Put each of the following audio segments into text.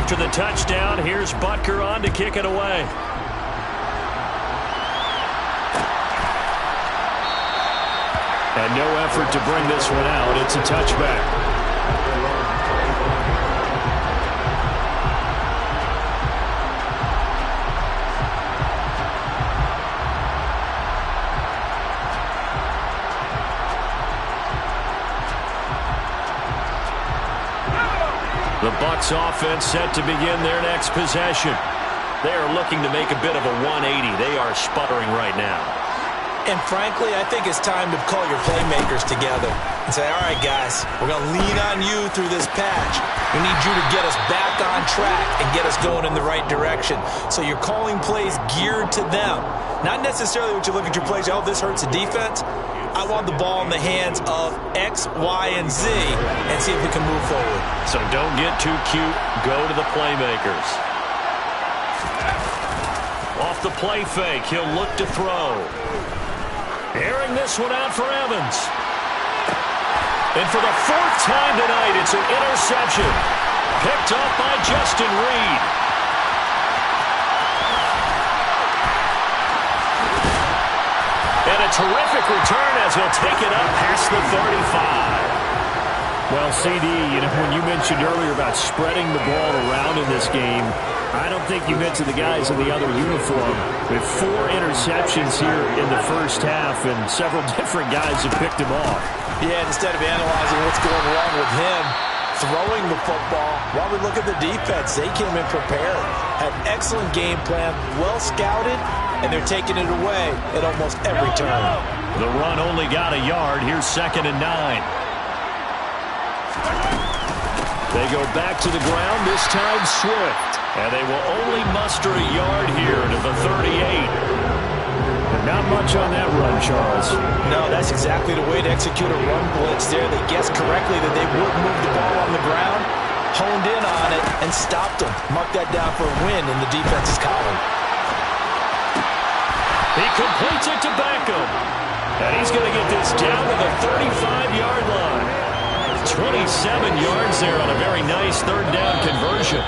After the touchdown, here's Butker on to kick it away. And no effort to bring this one out. It's a touchback. The Bucs offense set to begin their next possession. They are looking to make a bit of a 180. They are sputtering right now. And frankly, I think it's time to call your playmakers together and say, all right, guys, we're going to lean on you through this patch. We need you to get us back on track and get us going in the right direction. So you're calling plays geared to them. Not necessarily what you look at your plays, oh, this hurts the defense. I want the ball in the hands of X, Y, and Z and see if we can move forward. So don't get too cute. Go to the playmakers. Off the play fake, he'll look to throw. Airing this one out for Evans. And for the fourth time tonight, it's an interception. Picked up by Justin Reed. And a terrific return as he'll take it up past the 35. Well, CD, when you mentioned earlier about spreading the ball around in this game, I don't think you mentioned the guys in the other uniform. With 4 interceptions here in the first half, and several different guys have picked him off. Yeah, instead of analyzing what's going wrong with him throwing the football, while we look at the defense, they came in prepared, had excellent game plan, well scouted, and they're taking it away at almost every turn. The run only got a yard. Here's 2nd and 9. They go back to the ground, this time Swift. And they will only muster a yard here to the 38. Not much on that run, Charles. No, that's exactly the way to execute a run blitz there. They guessed correctly that they would move the ball on the ground, honed in on it, and stopped them. Mark that down for a win in the defense's column. He completes it to Beckham. And he's going to get this down to the 35-yard line. 27 yards there on a very nice 3rd down conversion.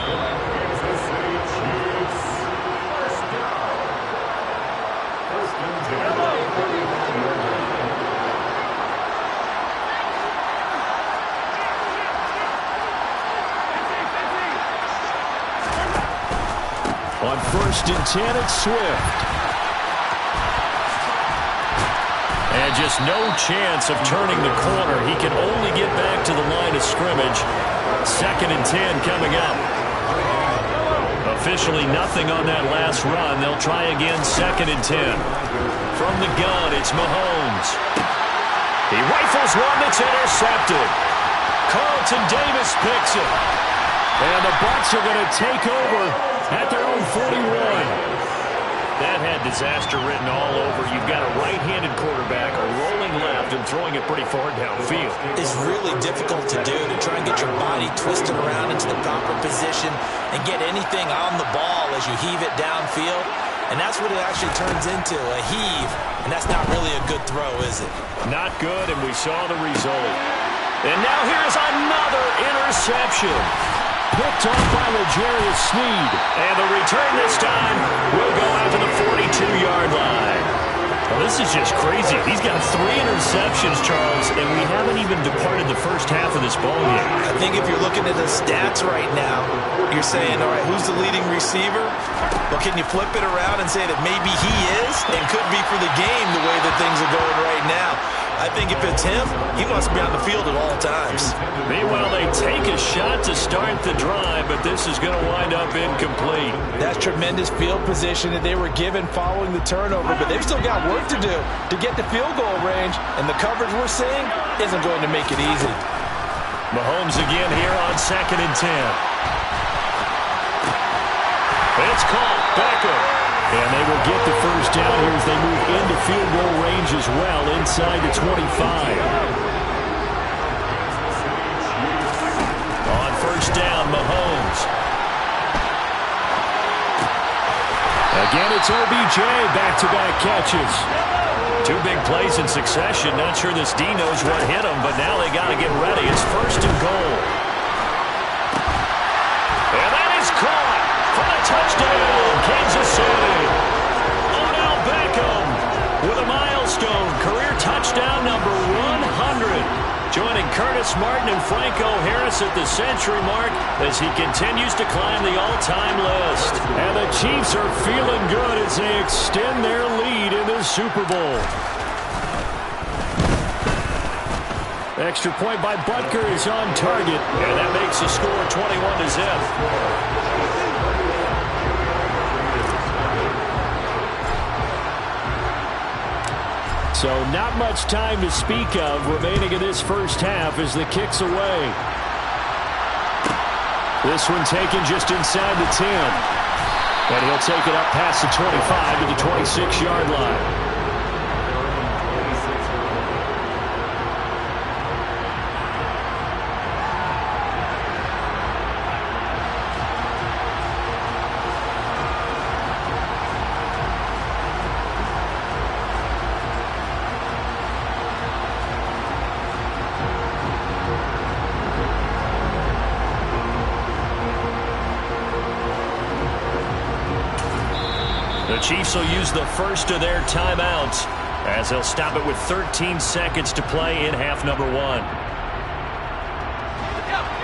On 1st and 10, it's Swift. And just no chance of turning the corner. He can only get back to the line of scrimmage. 2nd and 10 coming up. Officially nothing on that last run. They'll try again 2nd and 10. From the gun, it's Mahomes. He rifles one that's intercepted. Carlton Davis picks it. And the Bucs are going to take over at their own 41. That had disaster written all over. You've got a right-handed quarterback, a rolling left, and throwing it pretty far downfield. It's really difficult to do, to try and get your body twisted around into the proper position and get anything on the ball as you heave it downfield. And that's what it actually turns into, a heave. And that's not really a good throw, is it? Not good, and we saw the result. And now here's another interception. Picked off by L'Jarius Sneed. And the return this time will go out to the 42-yard line. Well, this is just crazy. He's got 3 interceptions, Charles, and we haven't even departed the first half of this ballgame. I think if you're looking at the stats right now, you're saying, all right, who's the leading receiver? Well, can you flip it around and say that maybe he is and could be for the game the way that things are going right now? I think if it's him, he must be on the field at all times. Meanwhile, they take a shot to start the drive, but this is going to wind up incomplete. That's tremendous field position that they were given following the turnover, but they've still got work to do to get the field goal range, and the coverage we're seeing isn't going to make it easy. Mahomes again here on 2nd and 10. It's caught. Beckham. And they will get the first down here as they move into field goal range as well, inside the 25. On 1st down, Mahomes. Again, it's OBJ, back-to-back catches. 2 big plays in succession. Not sure this D knows what hit him, but now they got to get ready. It's 1st and goal. And that is Touchdown, Kansas City. Odell Beckham with a milestone career touchdown number 100. Joining Curtis Martin and Franco Harris at the century mark as he continues to climb the all-time list. And the Chiefs are feeling good as they extend their lead in the Super Bowl. Extra point by Butker is on target, and that makes the score 21-0. So not much time to speak of remaining in this first half as the kick's away. This one taken just inside the 10. And he'll take it up past the 25 to the 26-yard line. The Chiefs will use the first of their timeouts as they'll stop it with 13 seconds to play in half number 1.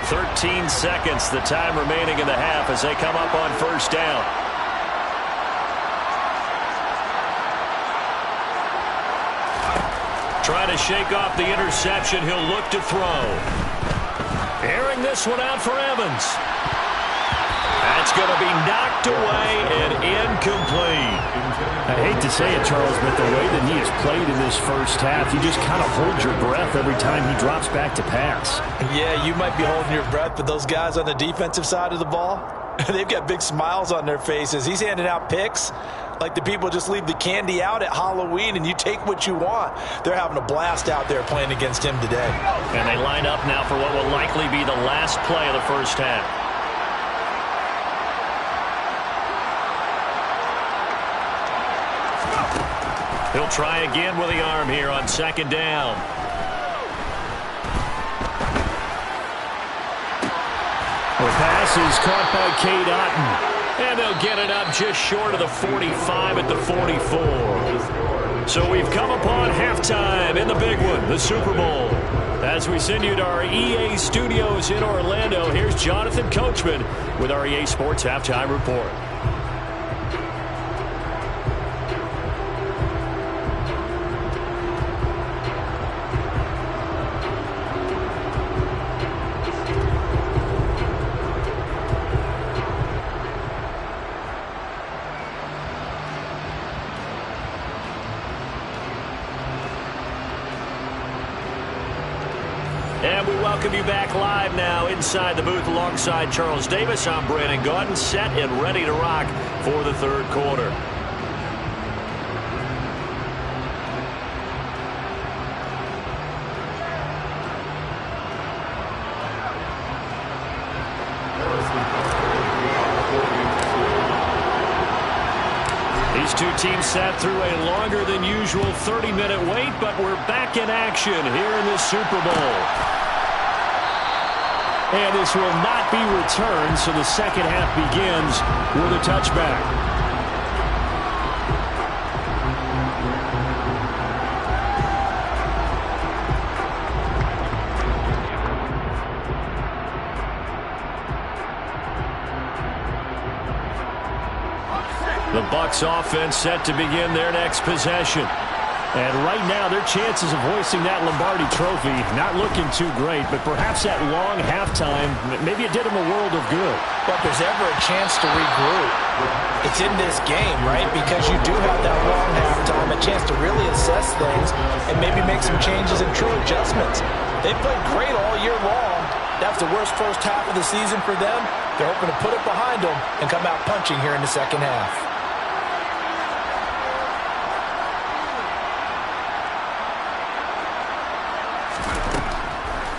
13 seconds, the time remaining in the half as they come up on first down. Trying to shake off the interception, he'll look to throw. Airing this one out for Evans. That's going to be knocked away and incomplete. I hate to say it, Charles, but the way that he has played in this first half, you just kind of hold your breath every time he drops back to pass. Yeah, you might be holding your breath, but those guys on the defensive side of the ball, they've got big smiles on their faces. He's handing out picks like the people just leave the candy out at Halloween and you take what you want. They're having a blast out there playing against him today. And they line up now for what will likely be the last play of the first half. He'll try again with the arm here on second down. The pass is caught by Cade Otton. And they'll get it up just short of the 45 at the 44. So we've come upon halftime in the big one, the Super Bowl. As we send you to our EA studios in Orlando, here's Jonathan Coachman with our EA Sports Halftime Report. And we welcome you back live now inside the booth alongside Charles Davis. I'm Brandon Gaudin, set and ready to rock for the third quarter. These two teams sat through a longer than usual 30-minute wait, but we're back in action here in the Super Bowl. And this will not be returned, so the second half begins with a touchback. The Bucs offense set to begin their next possession. And right now, their chances of hoisting that Lombardi trophy not looking too great, but perhaps that long halftime, maybe it did them a world of good. But if there's ever a chance to regroup, it's in this game, right? Because you do have that long halftime, a chance to really assess things and maybe make some changes and true adjustments. They played great all year long. That's the worst first half of the season for them. They're hoping to put it behind them and come out punching here in the second half.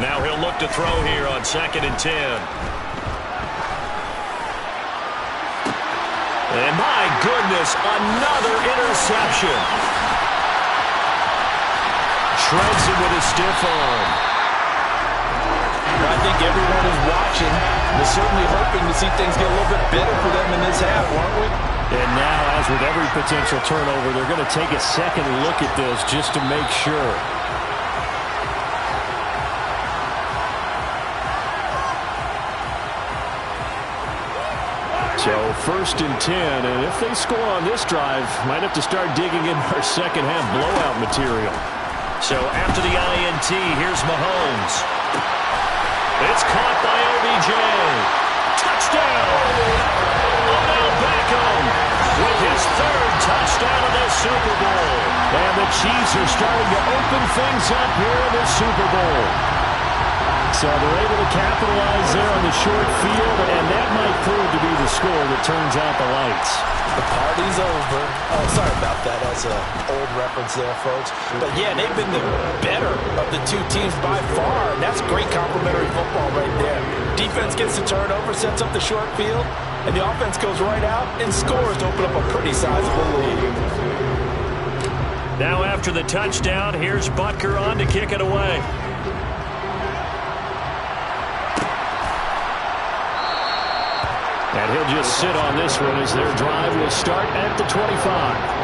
Now he'll look to throw here on 2nd and 10. And my goodness, another interception. Shreds him with a stiff arm. I think everyone is watching. We're certainly hoping to see things get a little bit better for them in this half, aren't we? And now, as with every potential turnover, they're going to take a second look at this just to make sure. So, 1st and 10, and if they score on this drive, might have to start digging in our second-half blowout material. So, after the INT, here's Mahomes. It's caught by OBJ. Touchdown! Odell Beckham with his 3rd touchdown of the Super Bowl. And the Chiefs are starting to open things up here in the Super Bowl. So they're able to capitalize there on the short field, and that might prove to be the score that turns out the lights. The party's over. Oh, sorry about that. That's an old reference there, folks. But, yeah, they've been the better of the two teams by far, and that's great complementary football right there. Defense gets the turnover, sets up the short field, and the offense goes right out and scores to open up a pretty sizable lead. Now after the touchdown, here's Butker on to kick it away. And he'll just sit on this one as their drive will start at the 25.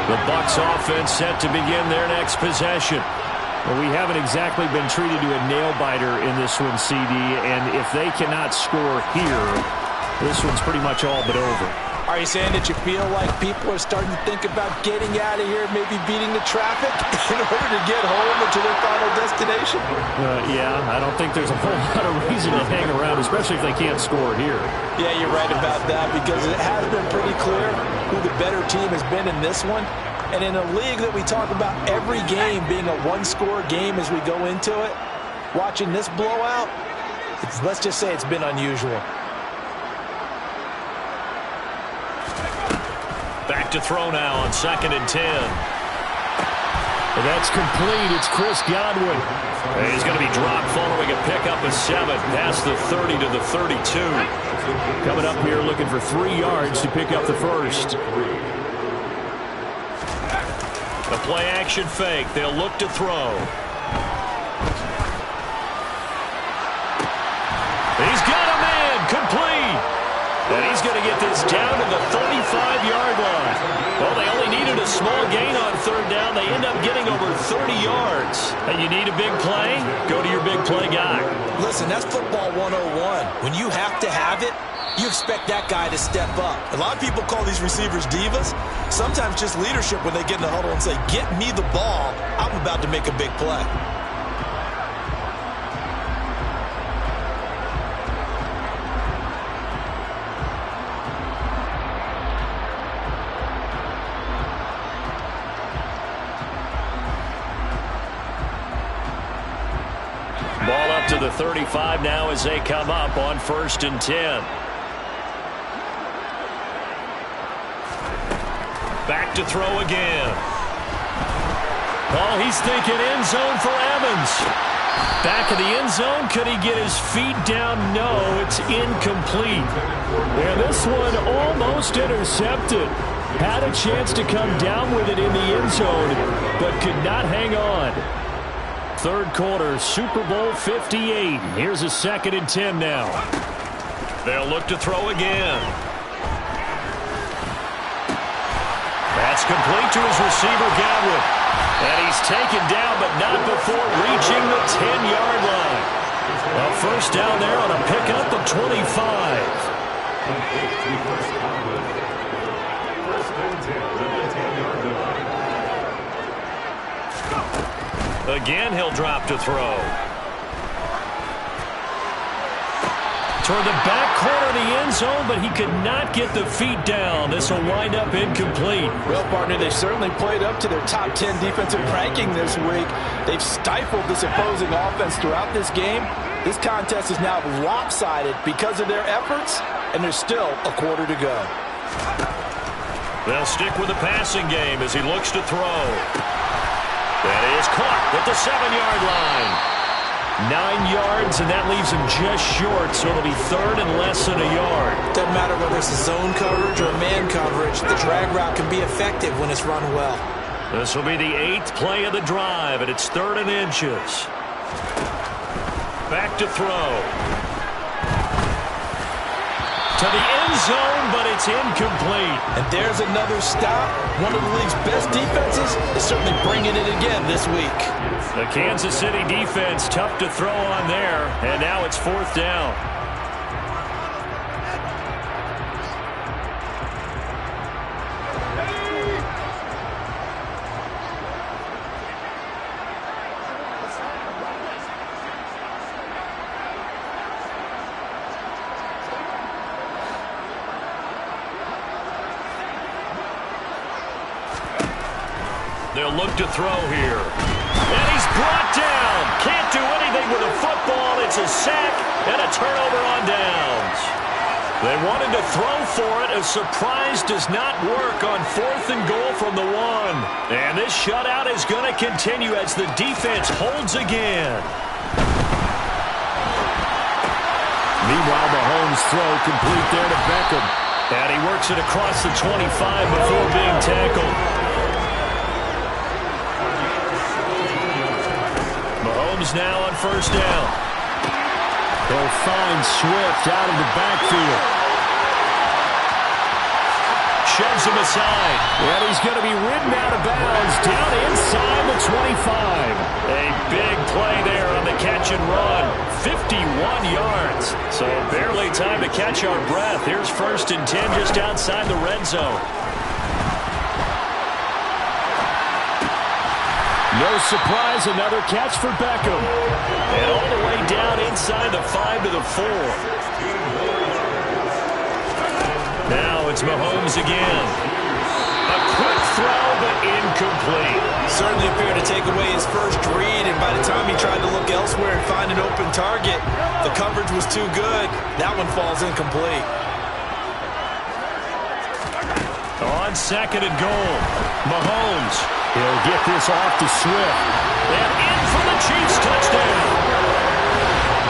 The Bucs offense set to begin their next possession. Well, we haven't exactly been treated to a nail-biter in this one, CD, and if they cannot score here, this one's pretty much all but over. Are you saying that you feel like people are starting to think about getting out of here, maybe beating the traffic in order to get home or to their final destination? Yeah, I don't think there's a whole lot of reason to hang around, especially if they can't score here. Yeah, you're right about that, because it has been pretty clear who the better team has been in this one. And in a league that we talk about every game being a one-score game as we go into it, watching this blowout, let's just say it's been unusual. Back to throw now on 2nd and 10. Well, that's complete. It's Chris Godwin. And he's going to be dropped following a pickup of 7 past the 30 to the 32. Coming up here looking for 3 yards to pick up the first. The play-action fake. They'll look to throw. He's got a man. Complete. And he's going to get this down to the 35-yard line. Well, they only needed a small gain on 3rd down. They end up getting over 30 yards. And you need a big play? Go to your big play guy. Listen, that's football 101. When you have to have it, you expect that guy to step up. A lot of people call these receivers divas. Sometimes just leadership when they get in the huddle and say, get me the ball. I'm about to make a big play. Ball up to the 35 now as they come up on 1st and 10. Back to throw again. Oh, he's thinking end zone for Evans. Back of the end zone. Could he get his feet down? No, it's incomplete. And this one almost intercepted. Had a chance to come down with it in the end zone, but could not hang on. 3rd quarter, Super Bowl 58. Here's a 2nd and 10 now. They'll look to throw again. That's complete to his receiver, Godwin. And he's taken down, but not before reaching the 10-yard line. A 1st down there on a pickup of 25. Again, he'll drop to throw. Toward the back corner of the end zone, but he could not get the feet down. This will wind up incomplete. Well, partner, they certainly played up to their top 10 defensive ranking this week. They've stifled this opposing offense throughout this game. This contest is now lopsided because of their efforts, and there's still a quarter to go. They'll stick with the passing game as he looks to throw. That is caught at the 7-yard line. 9 yards, and that leaves him just short, so it'll be third and less than a yard. Doesn't matter whether it's a zone coverage or man coverage. The drag route can be effective when it's run well. This will be the 8th play of the drive, and it's 3rd and inches. Back to throw. To the end zone, but it's incomplete. And there's another stop. One of the league's best defenses is certainly bringing it again this week. The Kansas City defense, tough to throw on there, and now it's 4th down. They'll look to throw here. And he's brought down. Can't do anything with a football. It's a sack and a turnover on downs. They wanted to throw for it. A surprise does not work on 4th and goal from the 1. And this shutout is going to continue as the defense holds again. Meanwhile, Mahomes' throw complete there to Beckham. And he works it across the 25 before being tackled. Mahomes now on 1st down. They'll find Swift out of the backfield. Shoves him aside. And he's going to be ridden out of bounds down inside the 25. A big play there on the catch and run. 51 yards. So barely time to catch our breath. Here's 1st and 10 just outside the red zone. No surprise, another catch for Beckham. And all the way down inside the 5 to the 4. Now it's Mahomes again. A quick throw, but incomplete. Certainly appeared to take away his first read, and by the time he tried to look elsewhere and find an open target, the coverage was too good. That one falls incomplete. On 2nd and goal, Mahomes. He'll get this off to Swift. And in for the Chiefs touchdown.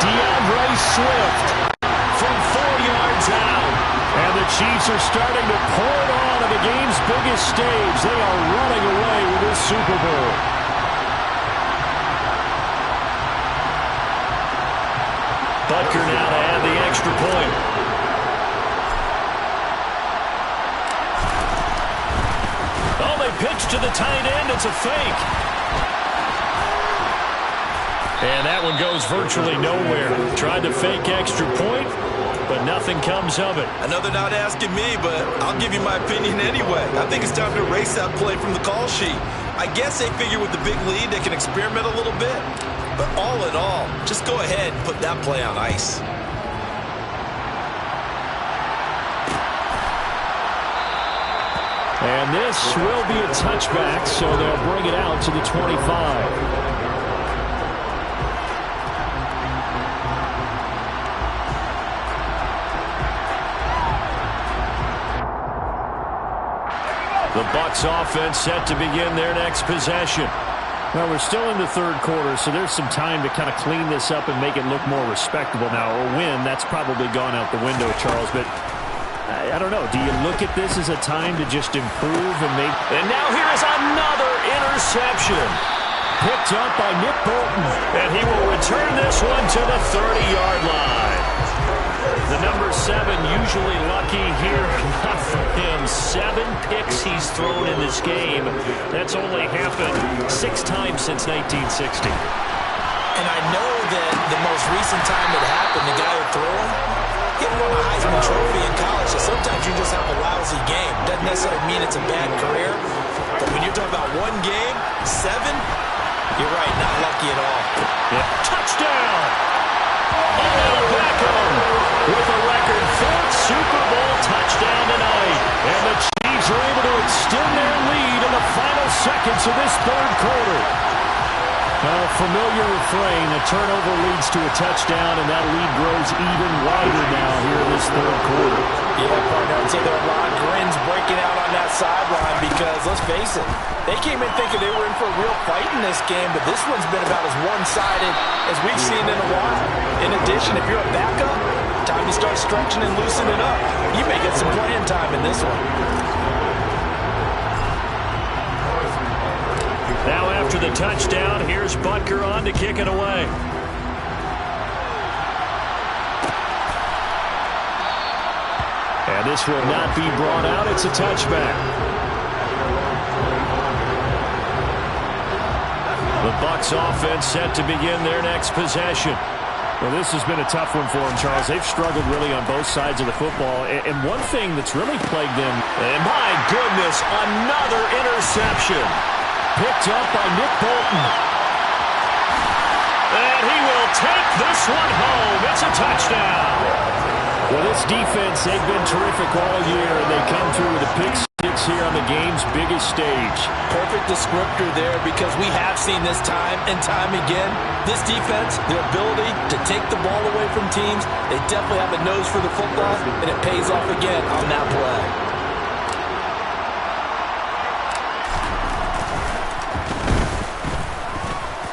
DeAndre Swift from 4 yards out. And the Chiefs are starting to pour it on the game's biggest stage. They are running away with this Super Bowl. Butker now to add the extra point. Oh, they pitch to the tight end. It's a fake. And that one goes virtually nowhere. Tried to fake extra point, but nothing comes of it. Another not asking me, but I'll give you my opinion anyway. I think it's time to erase that play from the call sheet. I guess they figure with the big lead they can experiment a little bit. But all in all, just go ahead and put that play on ice. And this will be a touchback, so they'll bring it out to the 25. The Bucs offense set to begin their next possession. Well, we're still in the 3rd quarter, so there's some time to kind of clean this up and make it look more respectable now. Or win, that's probably gone out the window, Charles. But I don't know. Do you look at this as a time to just improve and make... And now here is another interception. Picked up by Nick Bolton. And he will return this one to the 30-yard line. The number 7 usually lucky here. Not for him. 7 picks he's thrown in this game. That's only happened 6 times since 1960. And I know that the most recent time it happened, the guy who threw him, he won a Heisman Trophy in college. So sometimes you just have a lousy game. Doesn't necessarily mean it's a bad career. But when you're talking about one game, 7, you're right, not lucky at all. Yeah. Touchdown! Odell Beckham with a record 4th Super Bowl touchdown tonight. And the Chiefs are able to extend their lead in the final seconds of this 3rd quarter. A familiar refrain, a turnover leads to a touchdown, and that lead grows even wider now here in this 3rd quarter. Yeah, partner, I'd say there are a lot of wind's breaking out on that sideline because, let's face it, they came in thinking they were in for a real fight in this game, but this one's been about as one-sided as we've seen in a while. In addition, if you're a backup, time to start stretching and loosening up. You may get some playing time in this one. Now after the touchdown, here's Butker on to kick it away. And this will not be brought out. It's a touchback. The Bucs offense set to begin their next possession. Well, this has been a tough one for them, Charles. They've struggled really on both sides of the football. And one thing that's really plagued them, and my goodness, another interception. Picked up by Nick Bolton. And he will take this one home. It's a touchdown. Well, this defense, they've been terrific all year, and they come through with a pick six here on the game's biggest stage. Perfect descriptor there, because we have seen this time and time again. This defense, their ability to take the ball away from teams, they definitely have a nose for the football, and it pays off again on that play.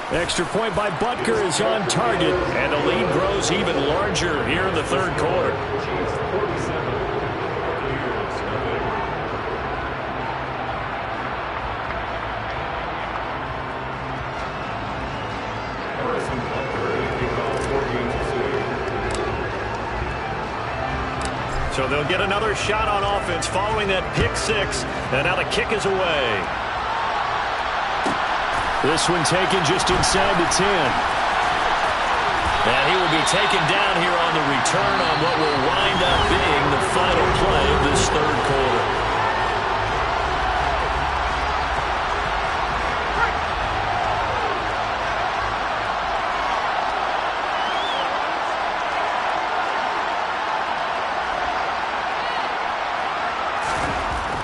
Extra point by Butker is on target, and the lead grows even larger here in the third quarter. So they'll get another shot on offense following that pick six, and now the kick is away. This one taken just inside the 10. And he will be taken down here on the return on what will wind up being the final play of this third quarter.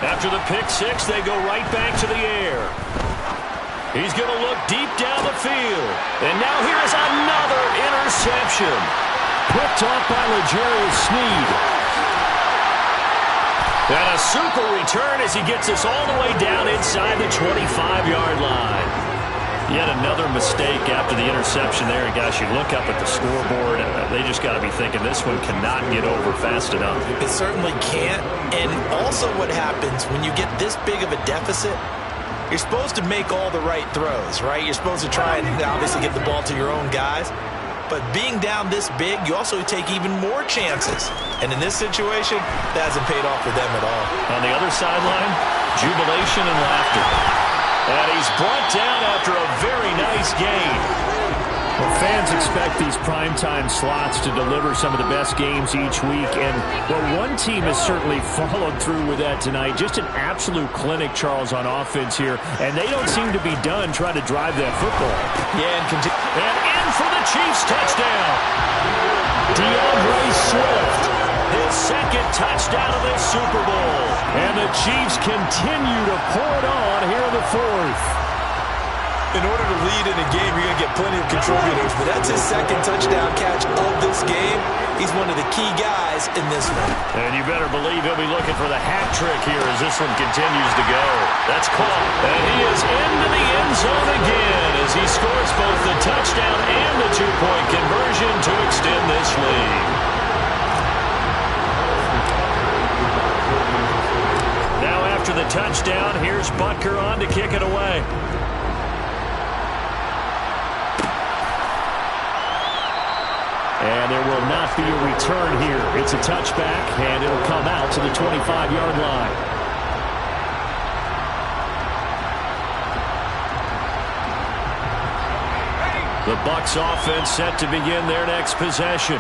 After the pick six, they go right back to the air. He's going to look deep down the field. And now here's another interception. Picked off by L'Jarius Sneed. And a super return as he gets us all the way down inside the 25-yard line. Yet another mistake after the interception there. And gosh, you look up at the scoreboard, they just got to be thinking this one cannot get over fast enough. It certainly can't. And also what happens when you get this big of a deficit, you're supposed to make all the right throws, right? You're supposed to try and obviously get the ball to your own guys. But being down this big, you also take even more chances. And in this situation, that hasn't paid off for them at all. On the other sideline, jubilation and laughter. And he's brought down after a very nice game. Well, fans expect these primetime slots to deliver some of the best games each week. And, well, one team has certainly followed through with that tonight. Just an absolute clinic, Charles, on offense here. And they don't seem to be done trying to drive that football. Yeah, and in for the Chiefs touchdown. DeAndre Swift, his second touchdown of this Super Bowl. And the Chiefs continue to pour it on here in the fourth. In order to lead in a game, you're going to get plenty of contributors, but that's his second touchdown catch of this game. He's one of the key guys in this one. And you better believe he'll be looking for the hat trick here as this one continues to go. That's caught. And he is into the end zone again as he scores both the touchdown and the two-point conversion to extend this lead. Now after the touchdown, here's Butker on to kick it away. And there will not be a return here. It's a touchback, and it'll come out to the 25-yard line. The Bucs offense set to begin their next possession.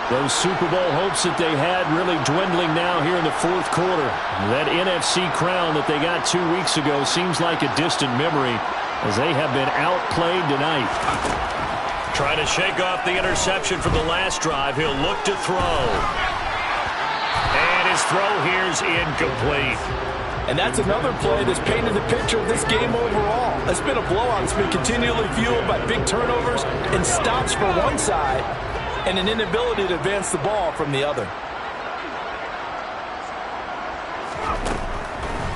Those Super Bowl hopes that they had really dwindling now here in the fourth quarter. That NFC crown that they got 2 weeks ago seems like a distant memory as they have been outplayed tonight. Trying to shake off the interception from the last drive. He'll look to throw. And his throw here's incomplete. And that's another play that's painted the picture of this game overall. It's been a blowout. It's been continually fueled by big turnovers and stops for one side and an inability to advance the ball from the other.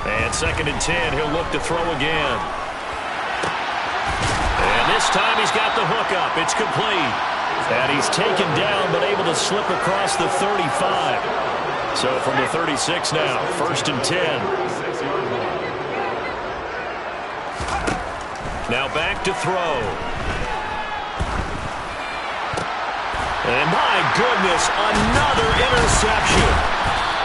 And 2nd and 10, he'll look to throw again. And this time he's got the hook up. It's complete. And he's taken down but able to slip across the 35. So from the 36 now, 1st and 10. Now back to throw. And my goodness, another interception.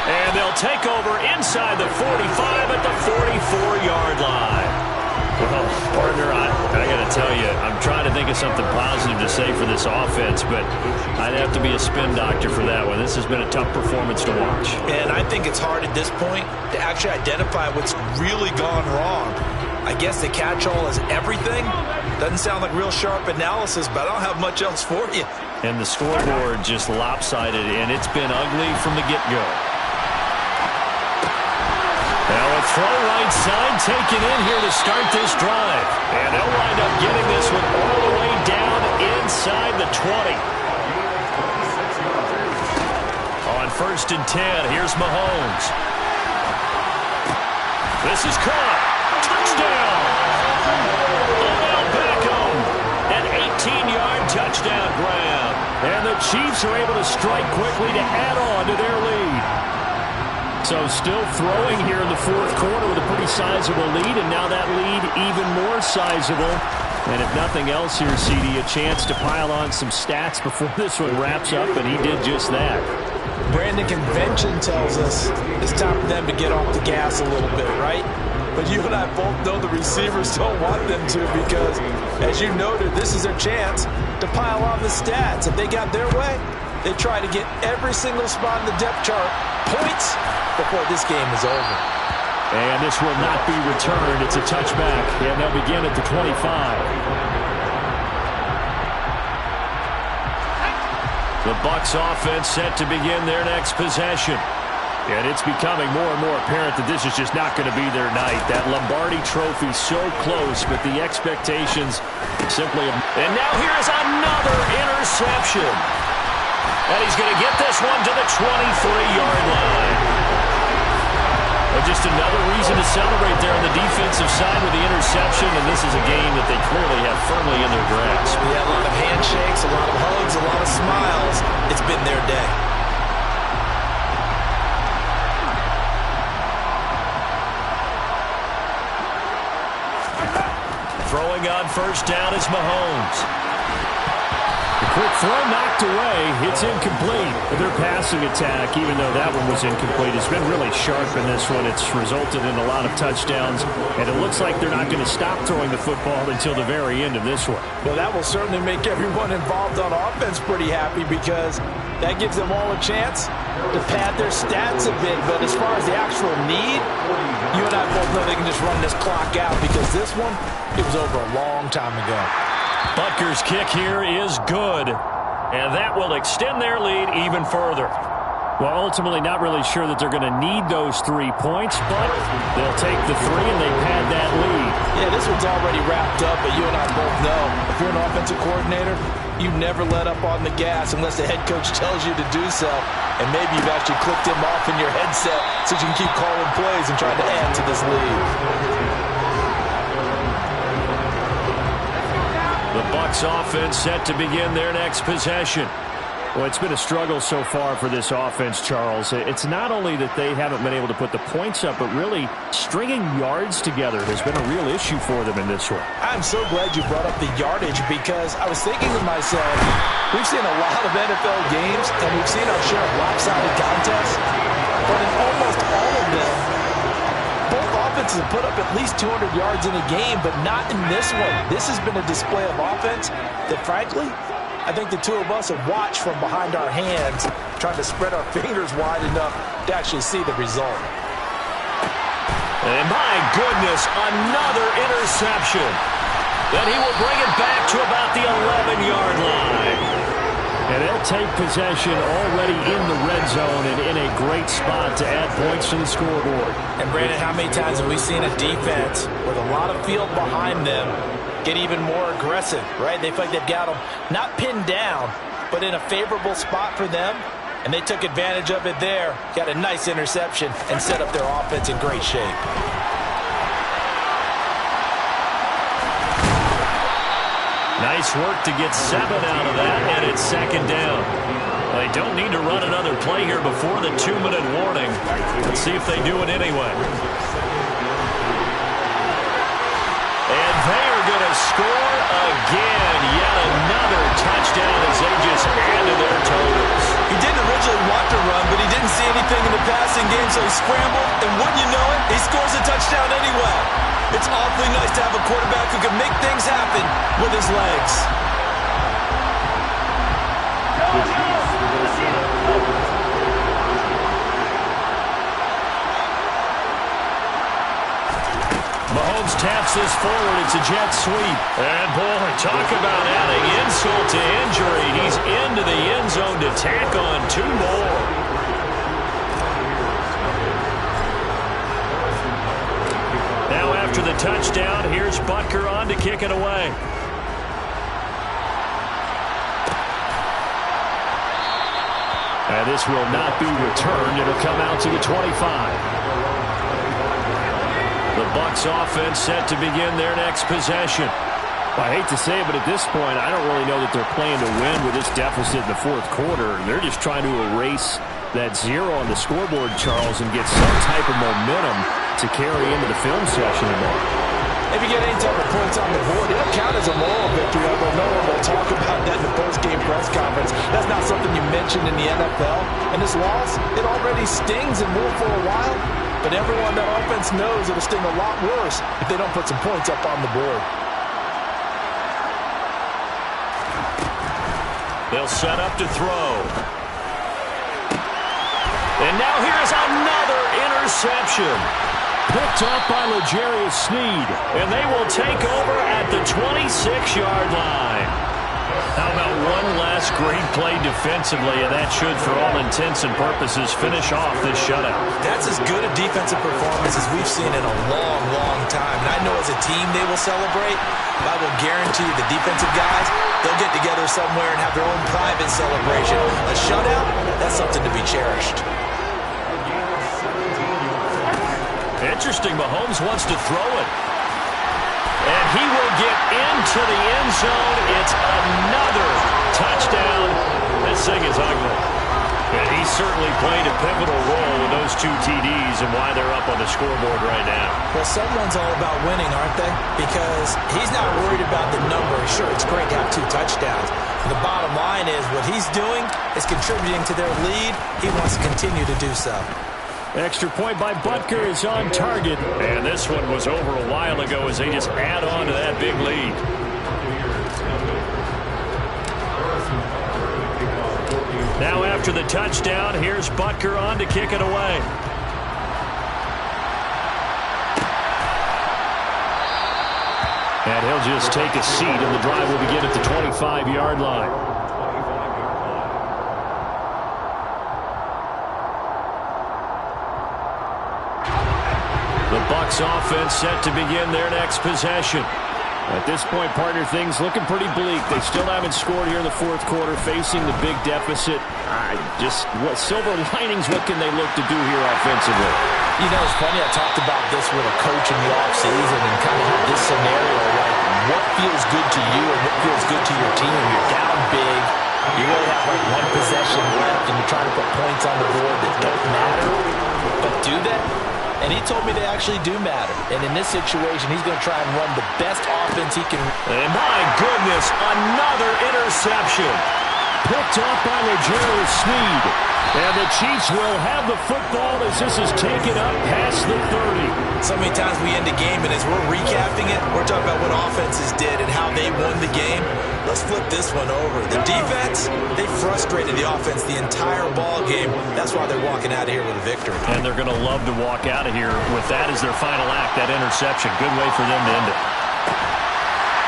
And they'll take over inside the 45 at the 44-yard line. Well, partner, I got to tell you, I'm trying to think of something positive to say for this offense, but I'd have to be a spin doctor for that one. This has been a tough performance to watch. And I think it's hard at this point to actually identify what's really gone wrong. I guess the catch-all is everything. Doesn't sound like real sharp analysis, but I don't have much else for you. And the scoreboard just lopsided, and it's been ugly from the get-go. Now a throw right side taken in here to start this drive. And they'll wind up getting this one all the way down inside the 20. On 1st and 10, here's Mahomes. This is caught. Touchdown! Odell Beckham. An 18-yard touchdown grab. And the Chiefs are able to strike quickly to add on to their lead. So still throwing here in the 4th quarter with a pretty sizable lead, and now that lead even more sizable. And if nothing else here, CD, a chance to pile on some stats before this one wraps up, and he did just that. Brandon, convention tells us it's time for them to get off the gas a little bit, right? But you and I both know the receivers don't want them to because, as you noted, this is their chance to pile on the stats. If they got their way, they try to get every single spot in the depth chart points before this game is over. And this will not be returned. It's a touchback, and they'll begin at the 25. The Bucs offense set to begin their next possession. And it's becoming more and more apparent that this is just not going to be their night. That Lombardi trophy so close, but the expectations simply... And now here's another interception. And he's going to get this one to the 23-yard line. And just another reason to celebrate there on the defensive side with the interception, and this is a game that they clearly have firmly in their grasp. Yeah, a lot of handshakes, a lot of hugs, a lot of smiles. It's been their day. Throwing on 1st down is Mahomes. The quick throw knocked away. It's incomplete. Their passing attack, even though that one was incomplete, has been really sharp in this one. It's resulted in a lot of touchdowns, and it looks like they're not going to stop throwing the football until the very end of this one. Well, that will certainly make everyone involved on offense pretty happy because that gives them all a chance to pad their stats a bit. But as far as the actual need, you and I both know they can just run this clock out because this one, it was over a long time ago. Butker's kick here is good, and that will extend their lead even further. Well, ultimately not really sure that they're going to need those 3 points, but they'll take the 3 and they pad that lead. Yeah, this one's already wrapped up, but you and I both know if you're an offensive coordinator, you never let up on the gas unless the head coach tells you to do so. And maybe you've actually clicked him off in your headset so you can keep calling plays and trying to add to this lead. The Bucs offense set to begin their next possession. Well, it's been a struggle so far for this offense, Charles. It's not only that they haven't been able to put the points up, but really stringing yards together has been a real issue for them in this one. I'm so glad you brought up the yardage because I was thinking to myself, we've seen a lot of NFL games and we've seen our share of lopsided contests, but in almost all of them, both offenses have put up at least 200 yards in a game, but not in this one. This has been a display of offense that, frankly, I think the two of us have watched from behind our hands, trying to spread our fingers wide enough to actually see the result. And my goodness, another interception. Then he will bring it back to about the 11-yard line. And they'll take possession already in the red zone and in a great spot to add points to the scoreboard. And, Brandon, how many times have we seen a defense with a lot of field behind them get even more aggressive, right? They feel like they've got them not pinned down, but in a favorable spot for them, and they took advantage of it there. Got a nice interception and set up their offense in great shape. Nice work to get 7 out of that, and it's second down. They don't need to run another play here before the 2-minute warning. Let's see if they do it anyway. And they are going to score again. Yet another touchdown as they just add to their totals. He didn't originally want to run, but he didn't see anything in the passing game, so he scrambled, and wouldn't you know it, he scores a touchdown anyway. It's awfully nice to have a quarterback who can make things happen with his legs. Mahomes taps this forward. It's a jet sweep. And, boy, talk about adding insult to injury. He's into the end zone to tack on 2 more. Now after the touchdown, here's Butker on to kick it away. And this will not be returned. It'll come out to the 25. The Bucs offense set to begin their next possession. I hate to say it, but at this point, I don't really know that they're playing to win with this deficit in the fourth quarter. They're just trying to erase that 0 on the scoreboard, Charles, and get some type of momentum to carry into the film session tomorrow. If you get any type of points on the board, it'll count as a moral victory, although no one will talk about that in the post-game press conference. That's not something you mentioned in the NFL. And this loss, it already stings and will for a while. But everyone that offense knows it'll sting a lot worse if they don't put some points up on the board. They'll set up to throw. And now here's another interception. Picked up by L'Jarius Sneed. And they will take over at the 26-yard line. How about one last great play defensively, and that should, for all intents and purposes, finish off this shutout. That's as good a defensive performance as we've seen in a long, long time. And I know as a team they will celebrate, but I will guarantee the defensive guys, they'll get together somewhere and have their own private celebration. A shutout, that's something to be cherished. Interesting, Mahomes wants to throw it. And he will get into the end zone. It's another touchdown. This thing is ugly. And he certainly played a pivotal role with those 2 TDs and why they're up on the scoreboard right now. Well, someone's all about winning, aren't they? Because he's not worried about the number. Sure, it's great to have 2 touchdowns. But the bottom line is what he's doing is contributing to their lead. He wants to continue to do so. Extra point by Butker is on target. And this one was over a while ago as they just add on to that big lead. Now after the touchdown, here's Butker on to kick it away. And he'll just take a seat, and the drive will begin at the 25-yard line. The Bucs offense set to begin their next possession. At this point, partner, things looking pretty bleak. They still haven't scored here in the fourth quarter, facing the big deficit. What silver linings, what can they look to do here offensively? You know, it's funny, I talked about this with a coach in the offseason and kind of had this scenario, like what feels good to you and what feels good to your team. You're down big. You really have like 1 possession left, and you're trying to put points on the board that don't matter. But do they? And he told me they actually do matter. And in this situation, he's going to try and run the best offense he can. And my goodness, another interception. Picked up by L'Jarius Sneed. And the Chiefs will have the football as this is taken up past the 30. So many times we end the game, and as we're recapping it, we're talking about what offenses did and how they won the game. Let's flip this one over. The defense, they frustrated the offense the entire ball game. That's why they're walking out of here with a victory. And they're going to love to walk out of here with that as their final act, that interception. Good way for them to end it.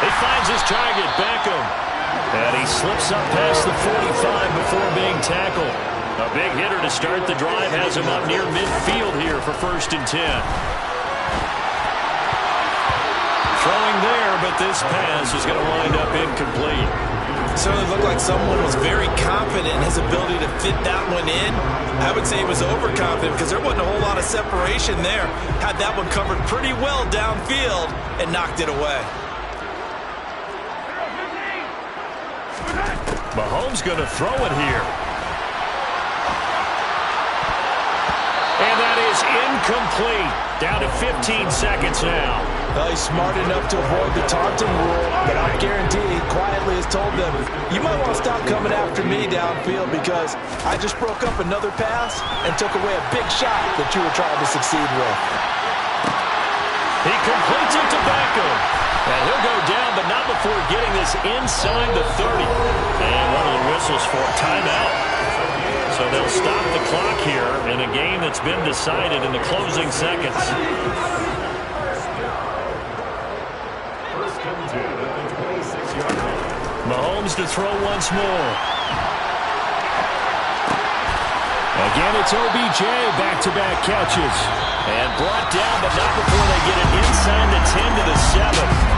He finds his target, Beckham. And he slips up past the 45 before being tackled. A big hitter to start the drive has him up near midfield here for 1st and 10. Throwing there, but but this pass is going to wind up incomplete. Certainly looked like someone was very confident in his ability to fit that one in. I would say he was overconfident because there wasn't a whole lot of separation there. Had that one covered pretty well downfield and knocked it away. Mahomes going to throw it here. And that is incomplete. Down to 15 seconds now. Well, he's smart enough to avoid the taunting rule, but I guarantee he quietly has told them, you might want to stop coming after me downfield because I just broke up another pass and took away a big shot that you were trying to succeed with. He completes it to Beckham. And he'll go down, but not before getting this inside the 30. And one of the whistles for a timeout. So they'll stop the clock here in a game that's been decided in the closing seconds. Mahomes to throw once more. Again, it's OBJ, back-to-back catches. And brought down, but not before they get it inside the 10 to the 7.